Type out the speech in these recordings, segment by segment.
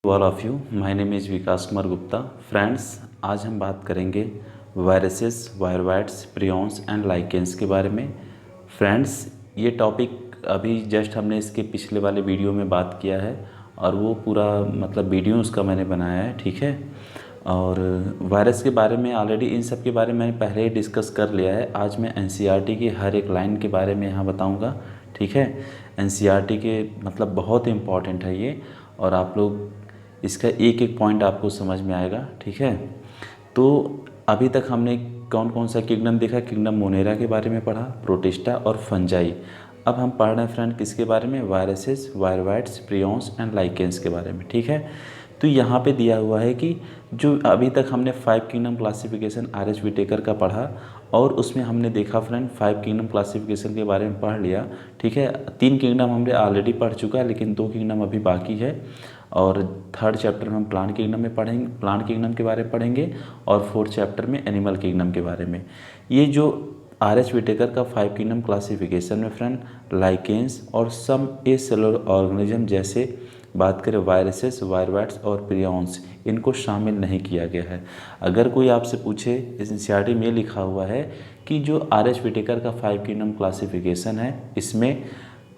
All of you, my name is Vikas Kumar Gupta. Friends, आज हम बात करेंगे वायरसेस, वायरवाइट्स, प्रियॉन्स एंड लाइकेंस के बारे में। फ्रेंड्स, ये टॉपिक अभी जस्ट हमने इसके पिछले वाले वीडियो में बात किया है और वो पूरा मतलब वीडियो उसका मैंने बनाया है, ठीक है। और वायरस के बारे में ऑलरेडी इन सब के बारे में मैंने पहले ही डिस्कस कर लिया है। आज मैं एनसीईआरटी की हर एक लाइन के बारे में यहाँ बताऊँगा, ठीक है। एनसीईआरटी के मतलब बहुत इम्पॉर्टेंट है ये, और आप लोग इसका एक एक पॉइंट आपको समझ में आएगा, ठीक है। तो अभी तक हमने कौन कौन सा किंगडम देखा? किंगडम मोनेरा के बारे में पढ़ा, प्रोटिस्टा और फंजाई। अब हम पढ़ रहे हैं फ्रेंड किसके बारे में? वायरसेस, वायरवाइट्स, प्रियॉन्स एंड लाइकेंस के बारे में, ठीक है। तो यहाँ पे दिया हुआ है कि जो अभी तक हमने 5 किंगडम क्लासिफिकेशन आर.एच. विटेकर का पढ़ा, और उसमें हमने देखा फ्रेंड 5 किंगडम क्लासिफिकेशन के बारे में पढ़ लिया, ठीक है। 3 किंगडम हमने ऑलरेडी पढ़ चुका है, लेकिन 2 किंगडम अभी बाकी है। और 3rd चैप्टर में हम प्लांट किंगडम में पढ़ेंगे, प्लांट किंगडम के बारे में पढ़ेंगे, और 4th चैप्टर में एनिमल किंगडम के बारे में। ये जो आर.एच. विटेकर का 5 किंगडम क्लासिफिकेशन में फ्रेंड लाइकेंस और सम ए सेलुलर ऑर्गेनिज्म, जैसे बात करें वायरसेस, वायरवाइट्स और प्रियॉन्स, इनको शामिल नहीं किया गया है। अगर कोई आपसे पूछे, इस एनसीईआरटी में लिखा हुआ है कि जो आर.एच. विटेकर का 5 किंगडम क्लासिफिकेशन है, इसमें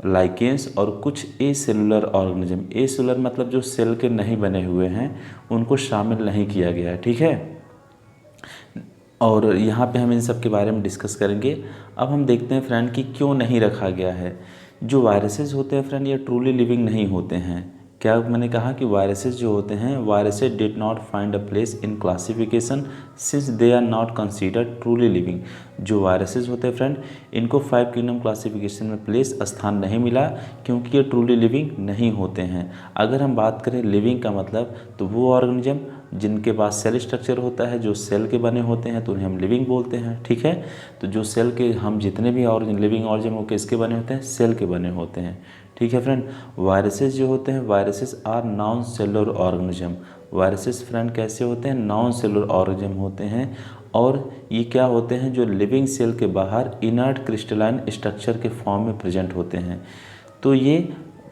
लाइकेंस और कुछ ए सेलुलर ऑर्गेनिज्म, ए सेलुलर मतलब जो सेल के नहीं बने हुए हैं, उनको शामिल नहीं किया गया है, ठीक है। और यहाँ पे हम इन सब के बारे में डिस्कस करेंगे। अब हम देखते हैं फ्रेंड कि क्यों नहीं रखा गया है। जो वायरसेस होते हैं फ्रेंड, ये ट्रूली लिविंग नहीं होते हैं। क्या मैंने कहा कि वायरसेस जो होते हैं, viruses did not find a place in classification since they are not considered truly living. जो वायरसेस होते हैं फ्रेंड, इनको 5 किंगडम क्लासिफिकेशन में प्लेस स्थान नहीं मिला, क्योंकि ये ट्रूली लिविंग नहीं होते हैं। अगर हम बात करें लिविंग का मतलब, तो वो ऑर्गेनिज्म जिनके पास सेल स्ट्रक्चर होता है, जो सेल के बने होते हैं, तो उन्हें हम लिविंग बोलते हैं, ठीक है। तो जो सेल के हम जितने भी और लिविंग ऑर्गेनिज्म वो किसके बने होते हैं? सेल के बने होते हैं, ठीक है फ्रेंड। वायरसेस जो होते हैं, viruses are non cellular organism. Viruses friend कैसे होते हैं? नॉन सेलुलर ऑर्गेनिज्म होते हैं, और ये क्या होते हैं? जो लिविंग सेल के बाहर इनर्ट क्रिस्टलाइन स्ट्रक्चर के फॉर्म में प्रेजेंट होते हैं। तो ये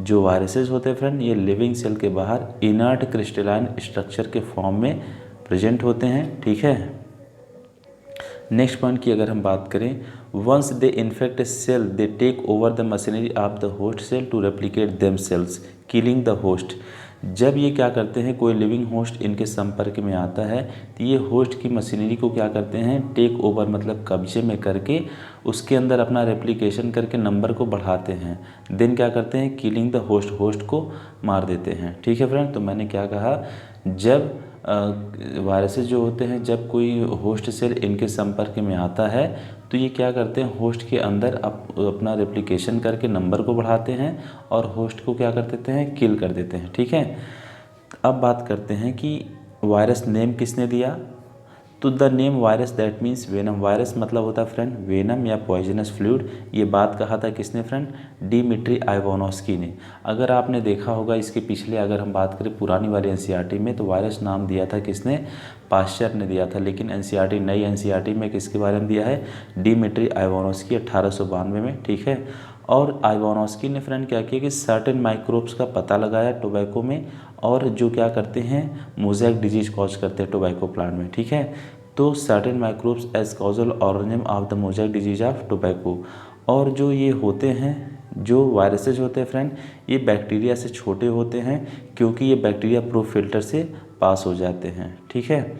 जो वायरसेस होते हैं फ्रेंड, ये लिविंग सेल के बाहर इनर्ट क्रिस्टलाइन स्ट्रक्चर के फॉर्म में प्रेजेंट होते हैं, ठीक है। नेक्स्ट पॉइंट की अगर हम बात करें, once they infect cell they take over the machinery of the host cell to replicate themselves, killing the host. जब ये क्या करते हैं, कोई लिविंग होस्ट इनके संपर्क में आता है, तो ये होस्ट की मशीनरी को क्या करते हैं? टेक ओवर मतलब कब्जे में करके उसके अंदर अपना रेप्लिकेशन करके नंबर को बढ़ाते हैं। देन क्या करते हैं? किलिंग द होस्ट, होस्ट को मार देते हैं, ठीक है फ्रेंड। तो मैंने क्या कहा, जब वायरसेस जो होते हैं, जब कोई होस्ट सेल इनके संपर्क में आता है, तो ये क्या करते हैं? होस्ट के अंदर अपना रेप्लिकेशन करके नंबर को बढ़ाते हैं, और होस्ट को क्या कर देते हैं? किल कर देते हैं, ठीक है। अब बात करते हैं कि वायरस नेम किसने दिया। तो the name virus that means venom. Virus मतलब होता है फ्रेंड वेनम या पॉइजनस फ्लूइड। ये बात कहा था किसने फ्रेंड? डिमिट्री इवानोस्की ने। अगर आपने देखा होगा इसके पिछले, अगर हम बात करें पुरानी वाली एनसीईआरटी में, तो वायरस नाम दिया था किसने? पाश्चर ने दिया था। लेकिन एनसीईआरटी, नई एनसीईआरटी में किसके बारे में दिया है? डिमिट्री इवानोस्की 1892 में, ठीक है। और इवानोस्की ने फ्रेंड क्या किया कि सर्टेन माइक्रोब्स का पता लगाया टोबैको में, और जो क्या करते हैं? मोज़ेक डिजीज कॉज करते हैं टोबैको प्लांट में, ठीक है। तो certain microbes as causal organism of the mosaic disease of tobacco. और जो ये होते हैं, जो वायरसेस होते हैं फ्रेंड, ये बैक्टीरिया से छोटे होते हैं, क्योंकि ये बैक्टीरिया प्रूफ फिल्टर से पास हो जाते हैं, ठीक है।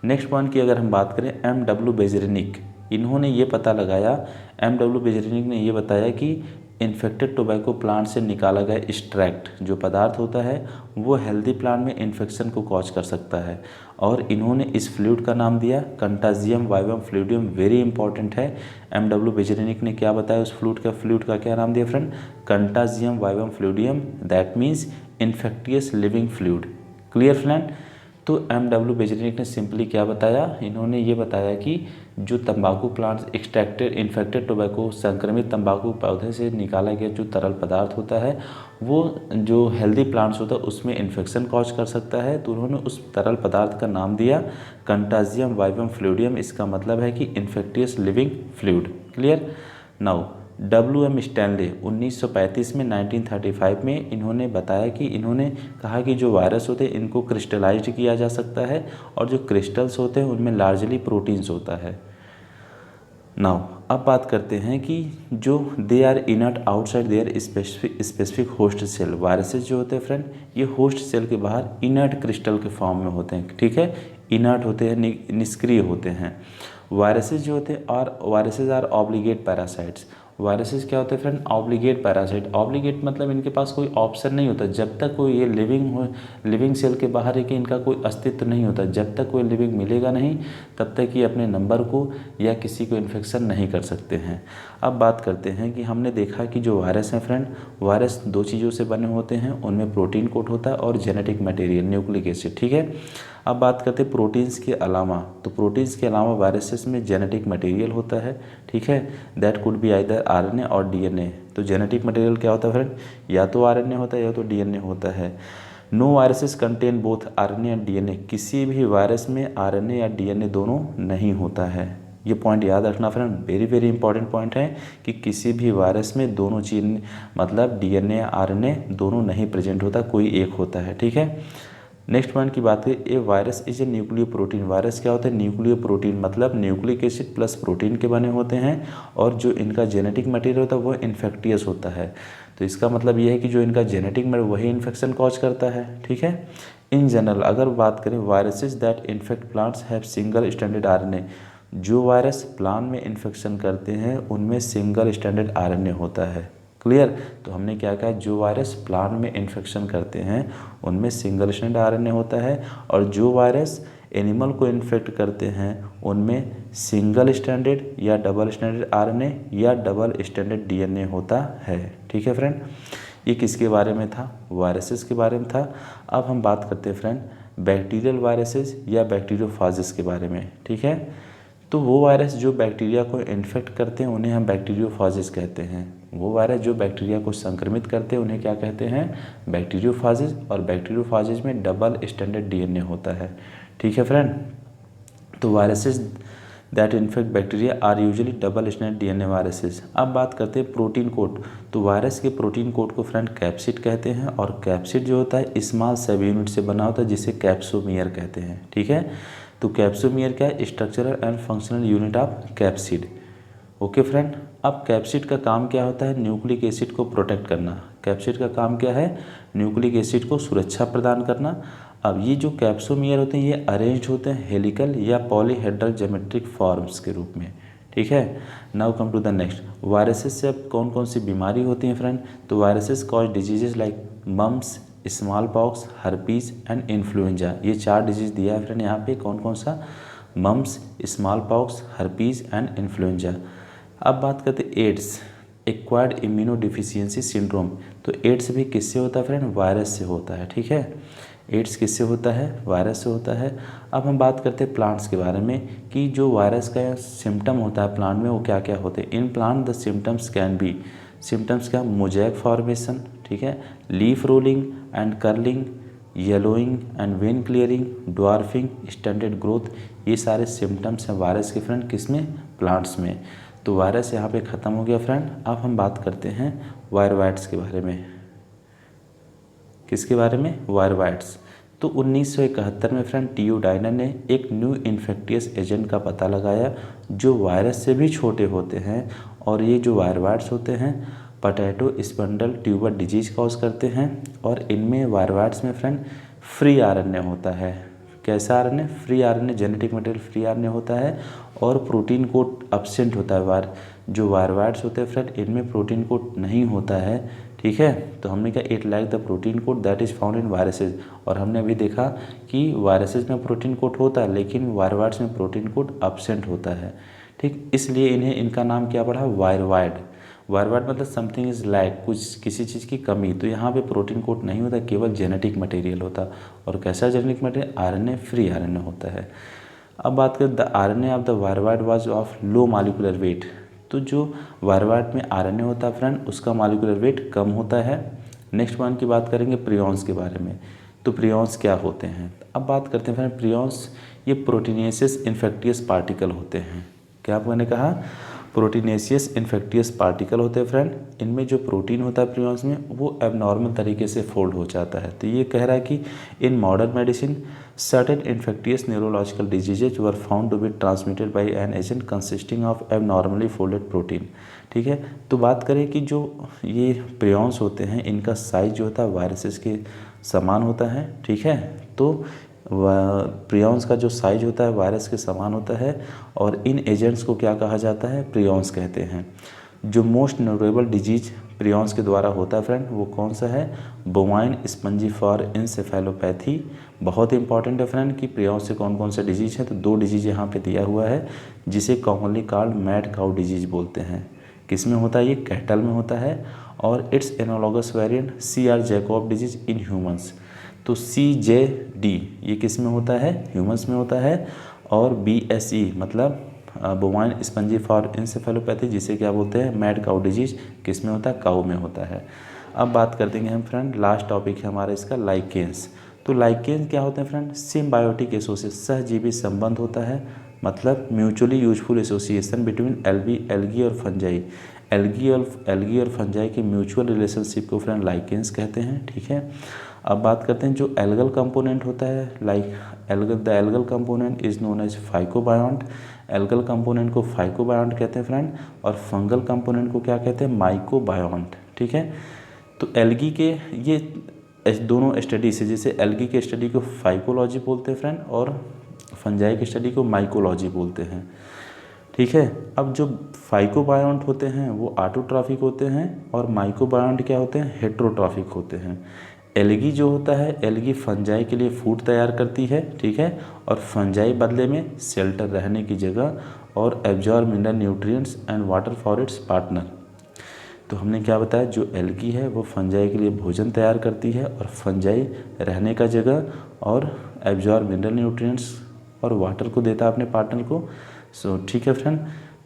नेक्स्ट पॉइंट की अगर हम बात करें, M.W. बेजरेनिक, इन्होंने ये पता लगाया, M.W. बेजरेनिक ने ये बताया कि इन्फेक्टेड टोबैको प्लांट से निकाला गया एक्सट्रैक्ट जो पदार्थ होता है, वो हेल्दी प्लांट में इन्फेक्शन को कॉज कर सकता है। और इन्होंने इस फ्लूइड का नाम दिया कंटाजियम वाइवम फ्लूइडियम। वेरी इंपॉर्टेंट है। M.W. बेजरेनिक ने क्या बताया उस फ्लूइड का क्या नाम दिया friend? Contagium vivum fluidum, that means infectious living fluid. Clear friend. तो M.W. बेजरेनिक ने सिंपली क्या बताया? इन्होंने ये बताया कि जो तंबाकू प्लांट्स एक्सट्रैक्टेड इन्फेक्टेड टोबैको, संक्रमित तंबाकू पौधे से निकाला गया जो तरल पदार्थ होता है, वो जो हेल्दी प्लांट्स होता है उसमें इन्फेक्शन कॉज कर सकता है। तो उन्होंने उस तरल पदार्थ का नाम दिया कंटाजियम वाइवम फ्लूइडियम। इसका मतलब है कि infectious living fluid. Clear. Now WM Stanley 1935 में 1935 में इन्होंने बताया कि इन्होंने कहा कि जो वायरस होते हैं इनको क्रिस्टलाइज्ड किया जा सकता है और जो क्रिस्टल्स होते हैं उनमें लार्जली प्रोटीन्स होता है। नाउ अब बात करते हैं कि जो they are inert outside their specific host cell. Viruses जो होते हैं फ्रेंड ये होस्ट सेल के बाहर इनर्ट क्रिस्टल के फॉर्म में होते हैं, ठीक है, इनर्ट होते हैं, निष्क्रिय होते हैं। वायरसेस जो होते हैं और viruses are obligate parasites. Viruses क्या होते हैं फ्रेंड? Obligate parasite. ऑब्लिगेट मतलब इनके पास कोई ऑप्शन नहीं होता, जब तक कोई ये लिविंग सेल के बाहर है कि इनका कोई अस्तित्व नहीं होता, जब तक कोई लिविंग मिलेगा नहीं तब तक ये अपने नंबर को या किसी को इन्फेक्शन नहीं कर सकते हैं। अब बात करते हैं कि हमने देखा कि जो वायरस हैं फ्रेंड, वायरस दो चीज़ों से बने होते हैं, उनमें प्रोटीन कोट होता है और जेनेटिक मटेरियल न्यूक्लिक एसिड, ठीक है। अब बात करते हैं प्रोटीन्स के अलावा, तो प्रोटीन्स के अलावा वायरसेस में जेनेटिक मटेरियल होता है, ठीक है, that could be either RNA और DNA। तो जेनेटिक मटेरियल क्या होता है फ्रेंड? या तो RNA होता है या तो DNA होता है। No viruses contain both RNA and DNA। किसी भी वायरस में RNA या DNA दोनों नहीं होता है। ये पॉइंट याद रखना friend, very very important point है कि किसी भी वायरस में दोनों चीज मतलब DNA या RNA दोनों नहीं प्रेजेंट होता, कोई एक होता है, ठीक है। नेक्स्ट पॉइंट की बात करें, a virus is a nucleo protein. Virus क्या होता है? न्यूक्लियो प्रोटीन, मतलब न्यूक्लिक एसिड प्लस प्रोटीन के बने होते हैं और जो इनका जेनेटिक मटेरियल होता है वो इन्फेक्टियस होता है। तो इसका मतलब ये है कि जो इनका जेनेटिक मटेरियल वही इन्फेक्शन कॉज करता है, ठीक है। इन जनरल अगर बात करें, viruses that infect plants have single standard RNA। जो वायरस प्लांट में इन्फेक्शन करते हैं उनमें सिंगल स्टैंडर्ड RNA होता है। क्लियर? तो हमने क्या कहा, जो वायरस प्लांट में इन्फेक्शन करते हैं उनमें सिंगल स्टैंडर्ड RNA होता है और जो वायरस एनिमल को इन्फेक्ट करते हैं उनमें सिंगल स्टैंडर्ड या डबल स्टैंडर्ड RNA या डबल स्टैंडर्ड DNA होता है, ठीक है फ्रेंड। ये किसके बारे में था? वायरसेस के बारे में था। अब हम बात करते हैं फ्रेंड बैक्टीरियल वायरसेस या बैक्टीरियोफाजिस के बारे में, ठीक है। तो वो वायरस जो बैक्टीरिया को इन्फेक्ट करते हैं उन्हें हम बैक्टीरियोफाजिस कहते हैं। वो वायरस जो बैक्टीरिया को संक्रमित करते हैं उन्हें क्या कहते हैं? बैक्टीरियोफाजिस। और बैक्टीरियोफाजिस में डबल स्टैंडर्ड DNA होता है, ठीक है फ्रेंड। तो viruses that infect bacteria are usually double standard DNA viruses. अब बात करते हैं प्रोटीन कोड। तो वायरस के प्रोटीन कोड को फ्रेंड कैप्सिड कहते हैं और कैप्सिड जो होता है स्मॉल सब यूनिट से बना होता है जिसे कैप्सोमियर कहते हैं, ठीक है। तो कैप्सोमियर क्या है? Structural and functional unit of capsid. Okay friend. अब कैप्सिड का काम क्या होता है? न्यूक्लिक एसिड को प्रोटेक्ट करना। कैप्सिड का काम क्या है? न्यूक्लिक एसिड को सुरक्षा प्रदान करना। अब ये जो कैप्सोमियर होते हैं ये अरेंज्ड होते हैं हेलिकल या पॉलीहेड्रल ज्योमेट्रिक फॉर्म्स के रूप में, ठीक है। Now come to the next. Viruses से अब कौन कौन सी बीमारी होती हैं फ्रेंड? तो viruses cause diseases like mumps, small pox, herpes and influenza. ये 4 डिजीज दिया है फ्रेंड यहाँ पे। कौन कौन सा? Mumps, small pox, herpes and influenza. अब बात करते हैं AIDS, acquired immunodeficiency syndrome. तो एड्स भी किससे होता है फ्रेंड? वायरस से होता है, ठीक है। एड्स किससे होता है? वायरस से होता है। अब हम बात करते हैं प्लांट्स के बारे में कि जो वायरस का सिम्टम होता है प्लांट में वो क्या क्या होते हैं। In plant the symptoms can be, symptoms क्या? मोज़ेक फॉर्मेशन, ठीक है, leaf rolling and curling, yellowing and when clearing, dwarfing, stunted growth. ये सारे सिम्टम्स हैं वायरस के फ्रेंड, किसमें? प्लांट्स में। तो वायरस यहाँ पे ख़त्म हो गया फ्रेंड। अब हम बात करते हैं वायरवाइट्स के बारे में। किसके बारे में? वायरवाइट्स। तो 1971 में फ्रेंड टीयू डाइनर ने एक न्यू इन्फेक्टियस एजेंट का पता लगाया जो वायरस से भी छोटे होते हैं और ये जो वायरवाइट्स होते हैं potato spindle tuber disease cause करते हैं और इनमें वायरवाइट्स में फ्रेंड फ्री RNA होता है। कैसा RNA? Free RNA, genetic material free RNA होता है और प्रोटीन कोड अब्सेंट होता है। जो वायरवाइट्स होते हैं फ्रेंड इनमें प्रोटीन कोड नहीं होता है, ठीक है। तो हमने कहा it like the protein code that is found in viruses. और हमने अभी देखा कि वायरसेज में प्रोटीन कोड होता है लेकिन वायरवाइट्स में प्रोटीन कोड अब्सेंट होता है, ठीक। इसलिए इनका नाम क्या पड़ा? वायरवाइड। वायरवाइड मतलब समथिंग इज़ लैक, कुछ किसी चीज़ की कमी। तो यहाँ पे प्रोटीन कोड नहीं होता, केवल जेनेटिक मटेरियल होता। और कैसा genetic material? RNA, free RNA होता है। अब बात करें the RNA of the viroid was of low molecular weight. तो जो वायरवाइड में RNA होता है फ्रेंड उसका मॉलिक्यूलर वेट कम होता है। नेक्स्ट पॉइंट की बात करेंगे प्रियॉन्स के बारे में। तो प्रियॉन्स क्या होते हैं? अब बात करते हैं फ्रेंड प्रियॉन्स, ये प्रोटीनेसिस इन्फेक्टियस पार्टिकल होते हैं। क्या मैंने कहा? प्रोटीनेशियस इन्फेक्टियस पार्टिकल होते हैं फ्रेंड, इनमें जो प्रोटीन होता है प्रियॉन्स में वो एबनॉर्मल तरीके से फोल्ड हो जाता है। तो ये कह रहा है कि in modern medicine certain infectious neurological diseases were found to be transmitted by an agent consisting of abnormally folded protein. ठीक है, तो बात करें कि जो ये प्रियॉन्स होते हैं इनका साइज जो होता है वायरसेस के समान होता है। ठीक है, तो प्रियॉन्स का जो साइज होता है वायरस के समान होता है और इन एजेंट्स को क्या कहा जाता है, प्रियॉन्स कहते हैं। जो मोस्ट नोटेबल डिजीज प्रियॉन्स के द्वारा होता है फ्रेंड वो कौन सा है, बोवाइन स्पंजिफॉर इंसेफेलोपैथी। बहुत इंपॉर्टेंट है फ्रेंड कि प्रियॉन्स से कौन कौन से डिजीज है, तो 2 डिजीज यहाँ पे दिया हुआ है जिसे commonly called mad cow disease बोलते हैं। किस में होता है, ये कैटल में होता है और it's analogous variant CR Jacob disease in humans. तो CJD ये किस में होता है, ह्यूमंस में होता है। और BSE मतलब बोवाइन स्पंजिफॉर इंसेफेलोपैथी जिसे क्या बोलते हैं, मैड काउ डिजीज, किस में होता है, काउ में होता है। अब बात कर देंगे हम फ्रेंड, लास्ट टॉपिक है हमारा इसका लाइकेंस। तो लाइकेंस क्या होते हैं फ्रेंड, सिम्बायोटिक एसोसिएशन, सहजीवी संबंध होता है, मतलब mutually useful association between algae और फंजाई। एल्गी और फंजाई के म्यूचुअल रिलेशनशिप को फ्रेंड लाइकेंस कहते हैं। ठीक है, अब बात करते हैं जो एल्गल कंपोनेंट होता है, the algal component is known as phycobiont. Algal component को फाइकोबायोंट कहते हैं फ्रेंड, और फंगल कंपोनेंट को क्या कहते हैं, माइकोबायोंट। ठीक है, तो एल्गी के ये दोनों स्टडी से, जैसे एल्गी के स्टडी को फाइकोलॉजी बोलते हैं फ्रेंड और फंजाई की स्टडी को माइकोलॉजी बोलते हैं। ठीक है, अब जो फाइकोबायोंट होते हैं वो ऑटोट्रॉफिक होते हैं और माइकोबायोंट क्या होते हैं, हेट्रोट्रॉफिक होते हैं। एल्गी जो होता है, एल्गी फंजाई के लिए फूड तैयार करती है। ठीक है, और फंजाई बदले में शेल्टर, रहने की जगह, और absorb mineral nutrients and water for its partner. तो हमने क्या बताया, जो एल्गी है वो फंजाई के लिए भोजन तैयार करती है और फंजाई रहने का जगह और एब्जॉर्ब मिनरल न्यूट्रिएंट्स और वाटर को देता है अपने पार्टनर को। सो ठीक है फ्रेंड,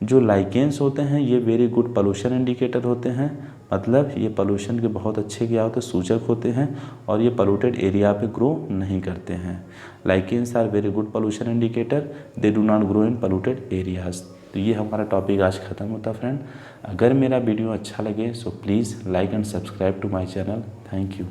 जो लाइकेंस होते हैं ये वेरी गुड पोल्यूशन इंडिकेटर होते हैं, मतलब ये पोल्यूशन के बहुत अच्छे क्या होते हैं, सूचक होते हैं, और ये पोल्यूटेड एरिया पे ग्रो नहीं करते हैं। Lichens are very good pollution indicator, they do not grow in polluted areas. तो ये हमारा टॉपिक आज ख़त्म होता फ्रेंड। अगर मेरा वीडियो अच्छा लगे so please like and subscribe to my channel. Thank you.